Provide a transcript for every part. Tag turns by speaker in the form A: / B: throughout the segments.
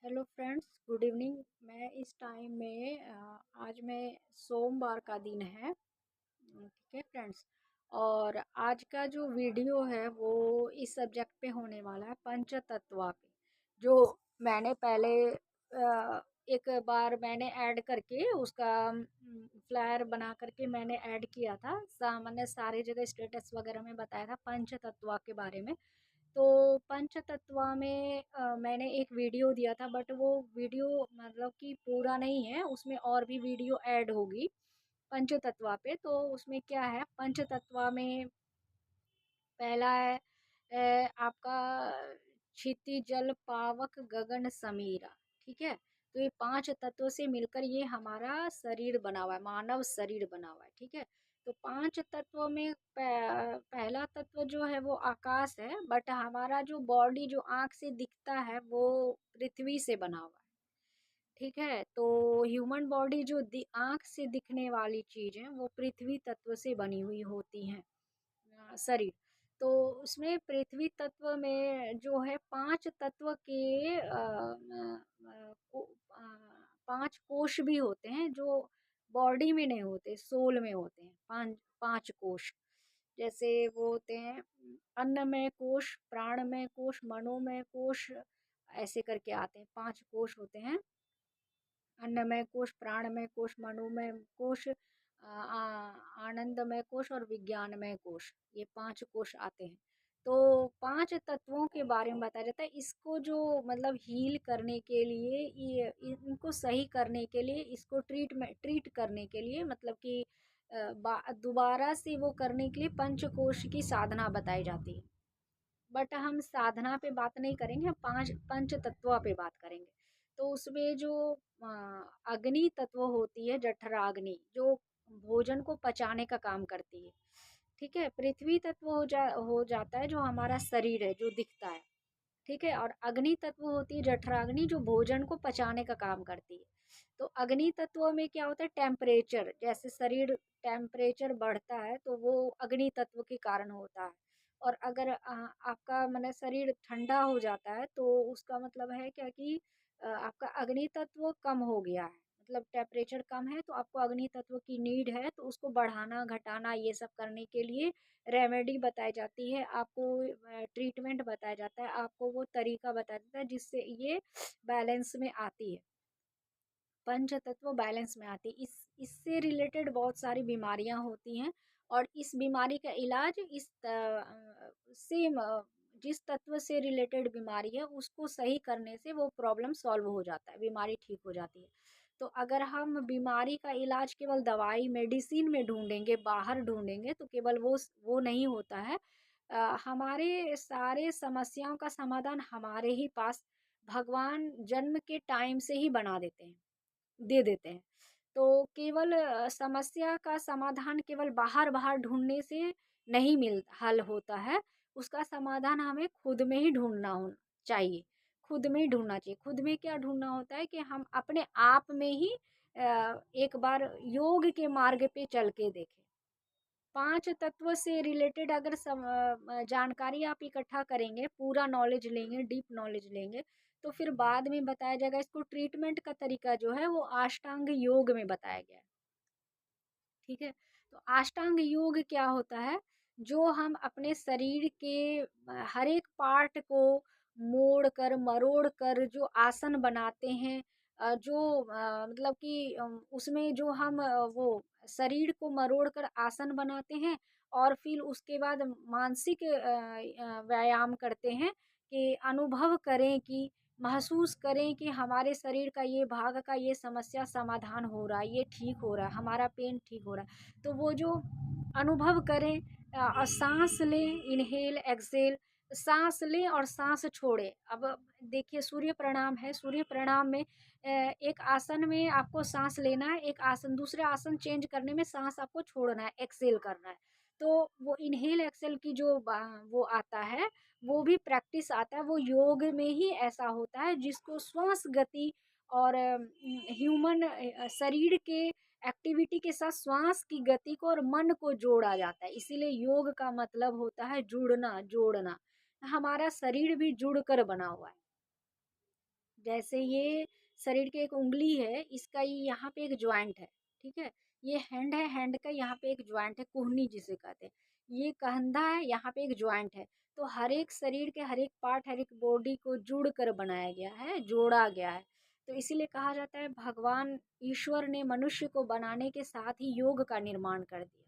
A: Hello friends, good evening. मैं इस time में आज मैं सोमवार का दिन है। ठीक है फ्रेंड्स। और आज का जो वीडियो है वो इस सब्जेक्ट पे होने वाला है, पंचतत्व पे। जो मैंने पहले एक बार मैंने ऐड करके उसका फ्लायर बना करके मैंने ऐड किया था। मैंने सारे जगह स्टेटस वगैरह में बताया था पंचतत्व के बारे में। तो पंचतत्व में मैंने एक वीडियो दिया था, बट वो वीडियो मतलब कि पूरा नहीं है, उसमें और भी वीडियो ऐड होगी पंचतत्व पे। तो उसमें क्या है, पंचतत्व में पहला है आपका क्षिति जल पावक गगन समीरा। ठीक है। तो ये पांच तत्वों से मिलकर ये हमारा शरीर बना हुआ है, मानव शरीर बना हुआ है। ठीक है। तो पांच तत्वों में पहला तत्व जो है वो आकाश है, बट हमारा जो बॉडी जो आंख से दिखता है वो पृथ्वी से बना हुआ है। ठीक है। तो ह्यूमन बॉडी जो आंख से दिखने वाली चीज है वो पृथ्वी तत्व से बनी हुई होती है, शरीर। तो उसमें पृथ्वी तत्व में जो है पांच तत्व के पांच कोश भी होते हैं, जो बॉडी में नहीं होते, सोल में होते हैं। पांच पांच कोश। जैसे वो होते हैं अन्नमय कोश, प्राणमय कोश, मनोमय कोश, ऐसे करके आते हैं। पांच कोश होते हैं, अन्नमय कोश, प्राणमय कोश, मनोमय कोश, आनंदमय कोश और विज्ञानमय कोश। ये पांच कोश आते हैं। तो पांच तत्वों के बारे में बताया जाता है। इसको जो मतलब हील करने के लिए, ये इनको सही करने के लिए, इसको ट्रीट करने के लिए, मतलब कि दोबारा से वो करने के लिए पंचकोश की साधना बताई जाती है। बट हम साधना पे बात नहीं करेंगे, हम पांच पंच तत्व पे बात करेंगे। तो उसमें जो अग्नि तत्व होती है, जठराग्नि, जो भोजन को पचाने का काम करती है। ठीक है। पृथ्वी तत्व हो जाता है जो हमारा शरीर है, जो दिखता है। ठीक है। और अग्नि तत्व होती है जठराग्नि, जो भोजन को पचाने का काम करती है। तो अग्नि तत्व में क्या होता है, टेम्परेचर, जैसे शरीर टेम्परेचर बढ़ता है तो वो अग्नि तत्व के कारण होता है। और अगर आपका मतलब शरीर ठंडा हो जाता है तो उसका मतलब है क्या कि आपका अग्नि तत्व कम हो गया है, मतलब टेम्परेचर कम है, तो आपको अग्नि तत्व की नीड है। तो उसको बढ़ाना घटाना ये सब करने के लिए रेमेडी बताई जाती है आपको, ट्रीटमेंट बताया जाता है आपको, वो तरीका बताया जाता है जिससे ये बैलेंस में आती है, पंच तत्व बैलेंस में आती है। इस इससे रिलेटेड बहुत सारी बीमारियां होती हैं। और इस बीमारी का इलाज सेम जिस तत्व से रिलेटेड बीमारी है उसको सही करने से वो प्रॉब्लम सॉल्व हो जाता है, बीमारी ठीक हो जाती है। तो अगर हम बीमारी का इलाज केवल दवाई मेडिसिन में ढूंढेंगे, बाहर ढूंढेंगे, तो केवल वो नहीं होता है। हमारे सारे समस्याओं का समाधान हमारे ही पास भगवान जन्म के टाइम से ही बना देते हैं, दे देते हैं। तो केवल समस्या का समाधान केवल बाहर बाहर ढूंढने से नहीं हल होता है। उसका समाधान हमें खुद में ही ढूंढना हो चाहिए। खुद में ही ढूंढना चाहिए। खुद में क्या ढूंढना होता है कि हम अपने आप में ही एक बार योग के मार्ग पे चल के देखें। पांच तत्व से रिलेटेड अगर जानकारी आप इकट्ठा करेंगे, पूरा नॉलेज लेंगे, डीप नॉलेज लेंगे, तो फिर बाद में बताया जाएगा। इसको ट्रीटमेंट का तरीका जो है वो अष्टांग योग में बताया गया है। ठीक है। तो अष्टांग योग क्या होता है, जो हम अपने शरीर के हर एक पार्ट को मोड़ कर मरोड़ कर जो आसन बनाते हैं, जो मतलब कि उसमें जो हम वो शरीर को मरोड़ कर आसन बनाते हैं, और फिर उसके बाद मानसिक व्यायाम करते हैं कि अनुभव करें कि महसूस करें कि हमारे शरीर का ये भाग का ये समस्या समाधान हो रहा है, ये ठीक हो रहा है, हमारा पेन ठीक हो रहा है। तो वो जो अनुभव करें, और सांस लें, इनहेल एक्सेल, सांस लें और सांस छोड़ें। अब देखिए, सूर्य प्रणाम है, सूर्य प्रणाम में एक आसन में आपको सांस लेना है, एक आसन दूसरे आसन चेंज करने में सांस आपको छोड़ना है, एक्सेल करना है। तो वो इनहेल एक्सेल की जो वो आता है, वो भी प्रैक्टिस आता है, वो योग में ही ऐसा होता है, जिसको श्वास गति और ह्यूमन शरीर के एक्टिविटी के साथ श्वास की गति को और मन को जोड़ा जाता है। इसीलिए योग का मतलब होता है जुड़ना, जोड़ना। हमारा शरीर भी जुड़ कर बना हुआ है। जैसे ये शरीर की एक उँगली है, इसका ये यहाँ पे एक जॉइंट है, ठीक है? ये हैंड है, हैंड का यहाँ पे एक जॉइंट है, कुहनी जिसे कहते हैं। ये कंधा है, यहाँ पे एक जॉइंट है। तो हर एक शरीर के हर एक पार्ट, हर एक बॉडी को जुड़ कर बनाया गया है, जोड़ा गया है। तो इसीलिए कहा जाता है भगवान ईश्वर ने मनुष्य को बनाने के साथ ही योग का निर्माण कर दिया।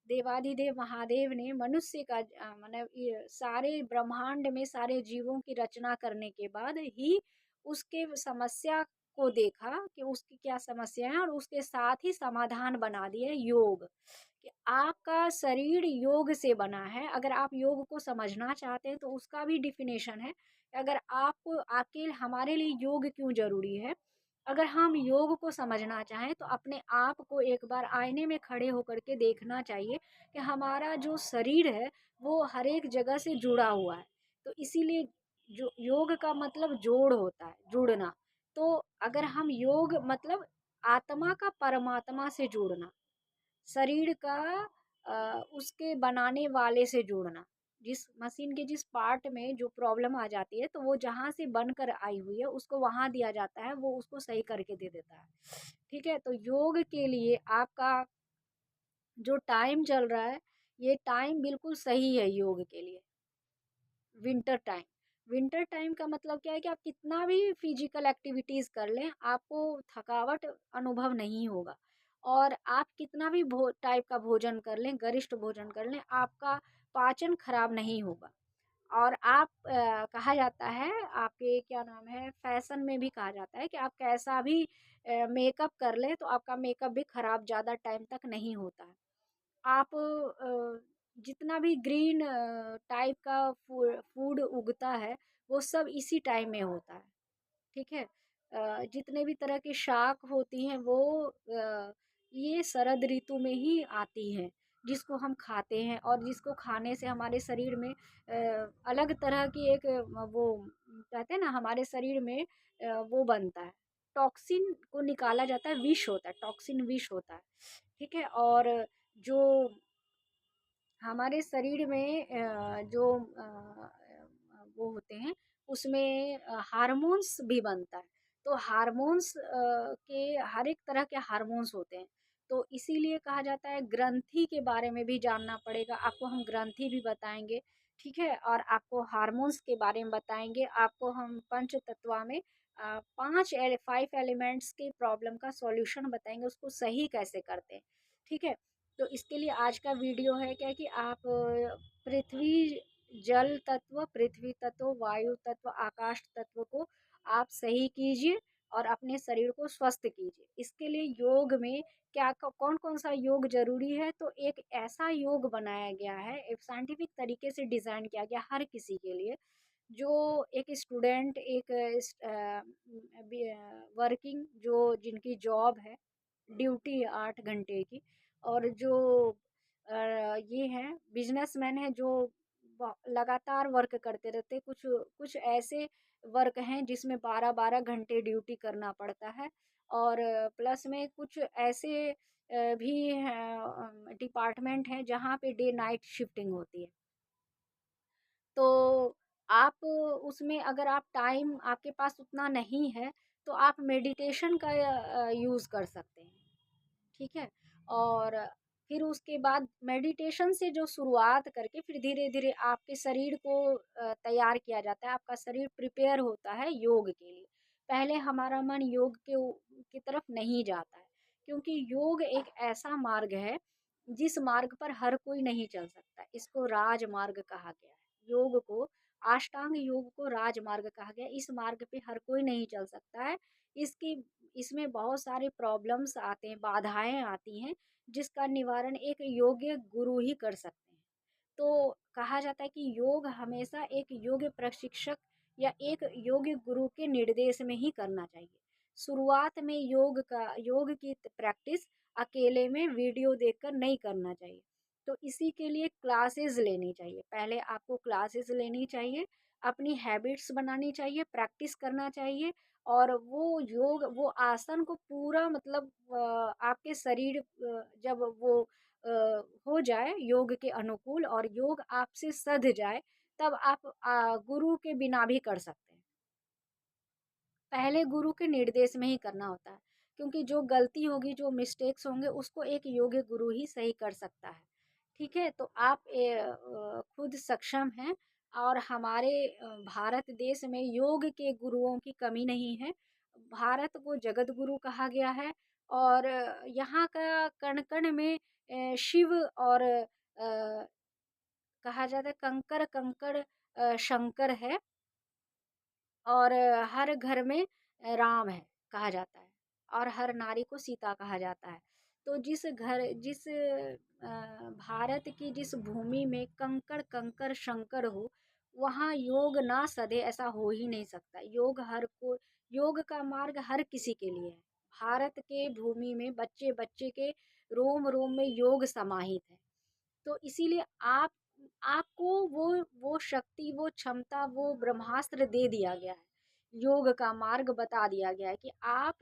A: देवाधिदेव महादेव ने मनुष्य का मतलब ये सारे ब्रह्मांड में सारे जीवों की रचना करने के बाद ही उसके समस्या को देखा कि उसकी क्या समस्या है और उसके साथ ही समाधान बना दिया योग, कि आपका शरीर योग से बना है। अगर आप योग को समझना चाहते हैं तो उसका भी डिफिनेशन है। अगर आपको आपके हमारे लिए योग क्यों जरूरी है, अगर हम योग को समझना चाहें तो अपने आप को एक बार आईने में खड़े होकर के देखना चाहिए कि हमारा जो शरीर है वो हर एक जगह से जुड़ा हुआ है। तो इसीलिए जो योग का मतलब जोड़ होता है, जुड़ना। तो अगर हम योग मतलब आत्मा का परमात्मा से जुड़ना, शरीर का उसके बनाने वाले से जुड़ना। जिस मशीन के जिस पार्ट में जो प्रॉब्लम आ जाती है तो वो जहाँ से बनकर आई हुई है उसको वहाँ दिया जाता है, वो उसको सही करके दे देता है। ठीक है? तो योग के लिए आपका जो टाइम चल रहा है, ये टाइम बिल्कुल सही है योग के लिए। विंटर टाइम, विंटर टाइम का मतलब क्या है कि आप कितना भी फिजिकल एक्टिविटीज कर लें आपको थकावट अनुभव नहीं होगा। और आप कितना भी टाइप का भोजन कर लें, गरिष्ठ भोजन कर लें, आपका पाचन खराब नहीं होगा। और आप कहा जाता है, आपके क्या नाम है, फैशन में भी कहा जाता है कि आप कैसा भी मेकअप कर लें तो आपका मेकअप भी खराब ज़्यादा टाइम तक नहीं होता है। आप जितना भी ग्रीन टाइप का फूड उगता है वो सब इसी टाइम में होता है। ठीक है? जितने भी तरह की शाक होती हैं वो ये शरद ऋतु में ही आती हैं, जिसको हम खाते हैं और जिसको खाने से हमारे शरीर में अलग तरह की एक वो कहते हैं ना, हमारे शरीर में वो बनता है, टॉक्सिन को निकाला जाता है, विष होता है, टॉक्सिन विष होता है। ठीक है? और जो हमारे शरीर में जो वो होते हैं उसमें हार्मोन्स भी बनता है। तो हार्मोन्स के हर एक तरह के हार्मोन्स होते हैं। तो इसीलिए कहा जाता है ग्रंथि के बारे में भी जानना पड़ेगा। आपको हम ग्रंथि भी बताएँगे, ठीक है? और आपको हार्मोन्स के बारे में बताएँगे। आपको हम पंचतत्व में 5 एलिमेंट्स की प्रॉब्लम का सॉल्यूशन बताएँगे, उसको सही कैसे करते हैं, ठीक है? तो इसके लिए आज का वीडियो है क्या कि आप पृथ्वी, जल तत्व, पृथ्वी तत्व, वायु तत्व, आकाश तत्व को आप सही कीजिए और अपने शरीर को स्वस्थ कीजिए। इसके लिए योग में क्या कौन-कौन सा योग ज़रूरी है, तो एक ऐसा योग बनाया गया है, एक साइंटिफिक तरीके से डिज़ाइन किया गया हर किसी के लिए, जो एक स्टूडेंट, एक वर्किंग जो जिनकी जॉब है, ड्यूटी 8 घंटे की, और जो ये हैं बिजनेसमैन हैं जो लगातार वर्क करते रहते हैं। कुछ कुछ ऐसे वर्क हैं जिसमें 12-12 घंटे ड्यूटी करना पड़ता है, और प्लस में कुछ ऐसे भी हैं डिपार्टमेंट हैं जहाँ पे डे नाइट शिफ्टिंग होती है। तो आप उसमें अगर आप टाइम आपके पास उतना नहीं है तो आप मेडिटेशन का यूज़ कर सकते हैं। ठीक है? और फिर उसके बाद मेडिटेशन से जो शुरुआत करके फिर धीरे-धीरे आपके शरीर को तैयार किया जाता है, आपका शरीर प्रिपेयर होता है योग के लिए। पहले हमारा मन योग की तरफ नहीं जाता है, क्योंकि योग एक ऐसा मार्ग है, जिस मार्ग पर हर कोई नहीं चल सकता। इसको राजमार्ग कहा गया है। योग को, अष्टांग योग को राजमार्ग कहा गया है। इस मार्ग पे हर कोई नहीं चल सकता है। इसकी इसमें बहुत सारे प्रॉब्लम्स आते हैं, बाधाएँ आती हैं, जिसका निवारण एक योग्य गुरु ही कर सकते हैं। तो कहा जाता है कि योग हमेशा एक योग प्रशिक्षक या एक योग्य गुरु के निर्देश में ही करना चाहिए। शुरुआत में योग की प्रैक्टिस अकेले में वीडियो देखकर नहीं करना चाहिए। तो इसी के लिए क्लासेस लेनी चाहिए। पहले आपको क्लासेस लेनी चाहिए, अपनी हैबिट्स बनानी चाहिए, प्रैक्टिस करना चाहिए, और वो योग, वो आसन को पूरा मतलब आपके शरीर जब वो हो जाए योग के अनुकूल और योग आपसे सध जाए, तब आप गुरु के बिना भी कर सकते हैं। पहले गुरु के निर्देश में ही करना होता है, क्योंकि जो गलती होगी, जो मिस्टेक्स होंगे, उसको एक योग्य गुरु ही सही कर सकता है। ठीक है? तो आप खुद सक्षम हैं, और हमारे भारत देश में योग के गुरुओं की कमी नहीं है। भारत को जगत गुरु कहा गया है, और यहाँ का कण-कण में शिव और कहा जाता है कंकड़-कंकड़ शंकर है, और हर घर में राम है कहा जाता है, और हर नारी को सीता कहा जाता है। तो जिस भारत की जिस भूमि में कंकड़ कंकड़ शंकर हो, वहाँ योग ना सधे ऐसा हो ही नहीं सकता। योग का मार्ग हर किसी के लिए है। भारत के भूमि में बच्चे बच्चे के रोम रोम में योग समाहित है। तो इसीलिए आपको वो शक्ति, वो क्षमता, वो ब्रह्मास्त्र दे दिया गया है। योग का मार्ग बता दिया गया है कि आप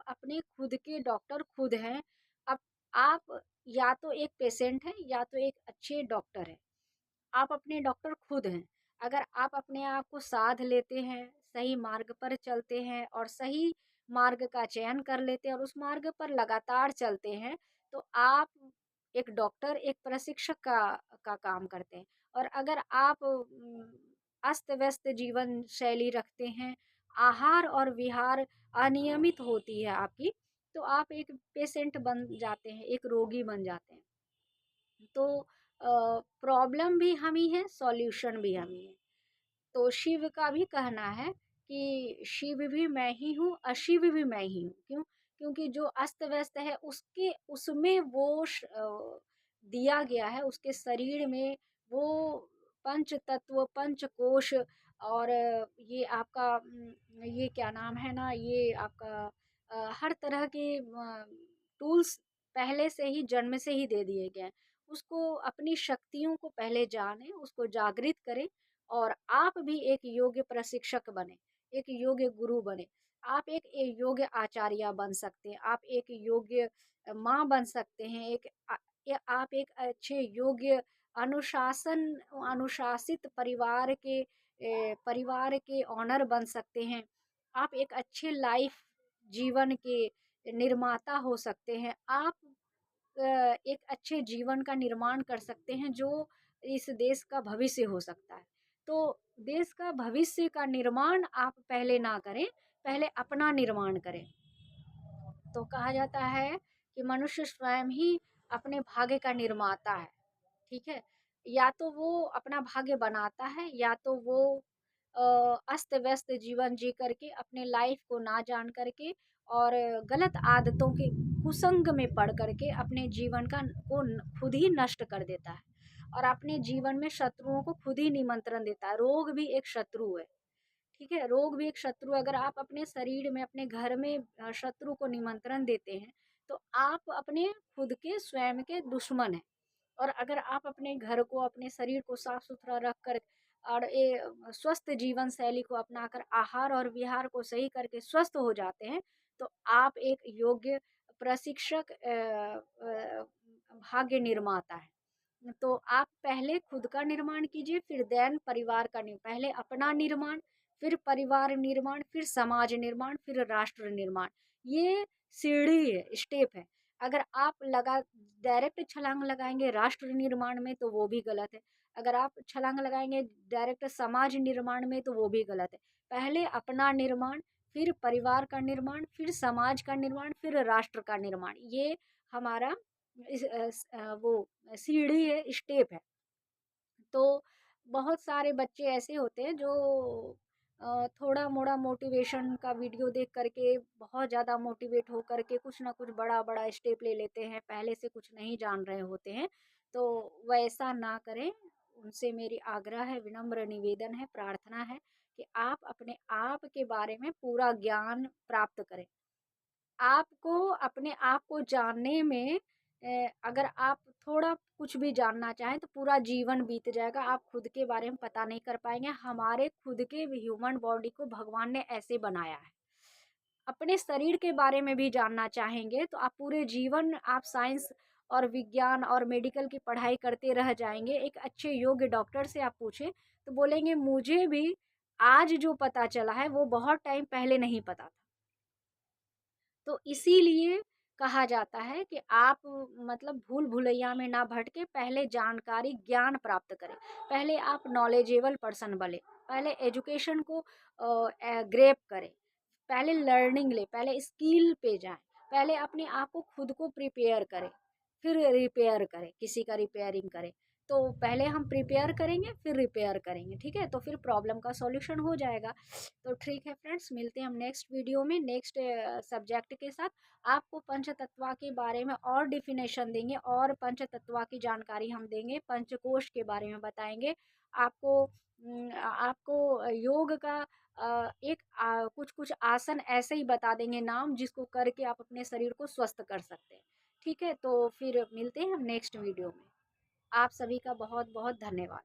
A: अपने खुद के डॉक्टर खुद हैं। अब आप या तो एक पेशेंट हैं, या तो एक अच्छे डॉक्टर हैं। आप अपने डॉक्टर खुद हैं। अगर आप अपने आप को साध लेते हैं, सही मार्ग पर चलते हैं, और सही मार्ग का चयन कर लेते हैं, और उस मार्ग पर लगातार चलते हैं, तो आप एक डॉक्टर, एक प्रशिक्षक का काम करते हैं। और अगर आप अस्त-व्यस्त जीवन शैली रखते हैं, आहार और विहार अनियमित होती है आपकी, तो आप एक पेशेंट बन जाते हैं, एक रोगी बन जाते हैं। तो प्रॉब्लम भी हम ही हैं, सॉल्यूशन भी हम ही हैं। तो शिव का भी कहना है कि शिव भी मैं ही हूँ, अशिव भी मैं ही हूँ। क्यों? क्योंकि जो अस्त व्यस्त है, उसके उसमें दिया गया है, उसके शरीर में वो पंच तत्व, पंच कोश, और ये आपका ये क्या नाम है ना, ये आपका हर तरह के टूल्स पहले से ही, जन्म से ही दे दिए गए हैं। उसको अपनी शक्तियों को पहले जाने, उसको जागृत करें, और आप भी एक योग्य प्रशिक्षक बने, एक योग्य गुरु बने। आप एक योग्य आचार्य बन सकते हैं, आप एक योग्य माँ बन सकते हैं, आप एक अच्छे योग्य अनुशासन अनुशासित परिवार के ऑनर बन सकते हैं। आप एक अच्छे लाइफ जीवन के निर्माता हो सकते हैं। आप एक अच्छे जीवन का निर्माण कर सकते हैं, जो इस देश का भविष्य हो सकता है। तो देश का भविष्य का निर्माण आप पहले ना करें, पहले अपना निर्माण करें। तो कहा जाता है कि मनुष्य स्वयं ही अपने भाग्य का निर्माता है। ठीक है? या तो वो अपना भाग्य बनाता है, या तो वो अस्त व्यस्त जीवन जी करके, अपने लाइफ को ना जान करके, और गलत आदतों के कुसंग में पड़ करके अपने जीवन खुद ही नष्ट कर देता है, और अपने जीवन में शत्रुओं को खुद ही निमंत्रण देता है। रोग भी एक शत्रु है। ठीक है? रोग भी एक शत्रु, अगर आप अपने शरीर में, अपने घर में शत्रु को निमंत्रण देते हैं, तो आप अपने खुद के स्वयं के दुश्मन हैं। और अगर आप अपने घर को, अपने शरीर को साफ-सुथरा रख कर, और स्वस्थ जीवन शैली को अपनाकर, आहार और विहार को सही करके स्वस्थ हो जाते हैं, तो आप एक योग्य प्रशिक्षक भाग्य निर्माता हैं। तो आप पहले खुद का निर्माण कीजिए, फिर देन परिवार का पहले अपना निर्माण, फिर परिवार निर्माण, फिर समाज निर्माण, फिर राष्ट्र निर्माण। ये सीढ़ी है, स्टेप है। अगर आप लगा डायरेक्ट छलांग लगाएँगे राष्ट्र निर्माण में, तो वो भी गलत है। अगर आप छलांग लगाएँगे डायरेक्ट समाज निर्माण में, तो वो भी गलत है। पहले अपना निर्माण, फिर परिवार का निर्माण, फिर समाज का निर्माण, फिर राष्ट्र का निर्माण। ये हमारा वो सीढ़ी है, स्टेप है। तो बहुत सारे बच्चे ऐसे होते हैं जो थोड़ा-मोड़ा मोटिवेशन का वीडियो देख कर के बहुत ज़्यादा मोटिवेट हो कर के कुछ ना कुछ बड़ा-बड़ा स्टेप ले लेते हैं, पहले से कुछ नहीं जान रहे होते हैं। तो वैसा ना करें, उनसे मेरी आग्रह है, विनम्र निवेदन है, प्रार्थना है कि आप अपने आप के बारे में पूरा ज्ञान प्राप्त करें। आपको अपने आप को जानने में अगर आप थोड़ा कुछ भी जानना चाहें, तो पूरा जीवन बीत जाएगा, आप खुद के बारे में पता नहीं कर पाएँगे। हमारे खुद के ह्यूमन बॉडी को भगवान ने ऐसे बनाया है। अपने शरीर के बारे में भी जानना चाहेंगे, तो आप पूरे जीवन आप साइंस और विज्ञान और मेडिकल की पढ़ाई करते रह जाएँगे। एक अच्छे योग्य डॉक्टर से आप पूछें, तो बोलेंगे मुझे भी आज जो पता चला है वो बहुत टाइम पहले नहीं पता था। तो इसीलिए कहा जाता है कि आप मतलब भूल-भुलैया में ना भटके, पहले जानकारी, ज्ञान प्राप्त करें। पहले आप नॉलेजेबल पर्सन बने, पहले एजुकेशन को ग्रैब करें, पहले लर्निंग लें, पहले स्किल पे जाएँ, पहले अपने आप को खुद को प्रिपेयर करें, फिर रिपेयर करें, किसी का रिपेयरिंग करें। तो पहले हम प्रिपेयर करेंगे, फिर रिपेयर करेंगे, ठीक है? तो फिर प्रॉब्लम का सॉल्यूशन हो जाएगा। तो ठीक है फ्रेंड्स, मिलते हैं हम नेक्स्ट वीडियो में नेक्स्ट सब्जेक्ट के साथ। आपको पंचतत्व के बारे में और डिफिनेशन देंगे और पंचतत्व की जानकारी हम देंगे, पंचकोश के बारे में बताएंगे आपको। आपको योग का एक कुछ कुछ आसन ऐसे ही बता देंगे नाम, जिसको करके आप अपने शरीर को स्वस्थ कर सकते हैं। ठीक है, तो फिर मिलते हैं हम नेक्स्ट वीडियो में। आप सभी का बहुत बहुत धन्यवाद।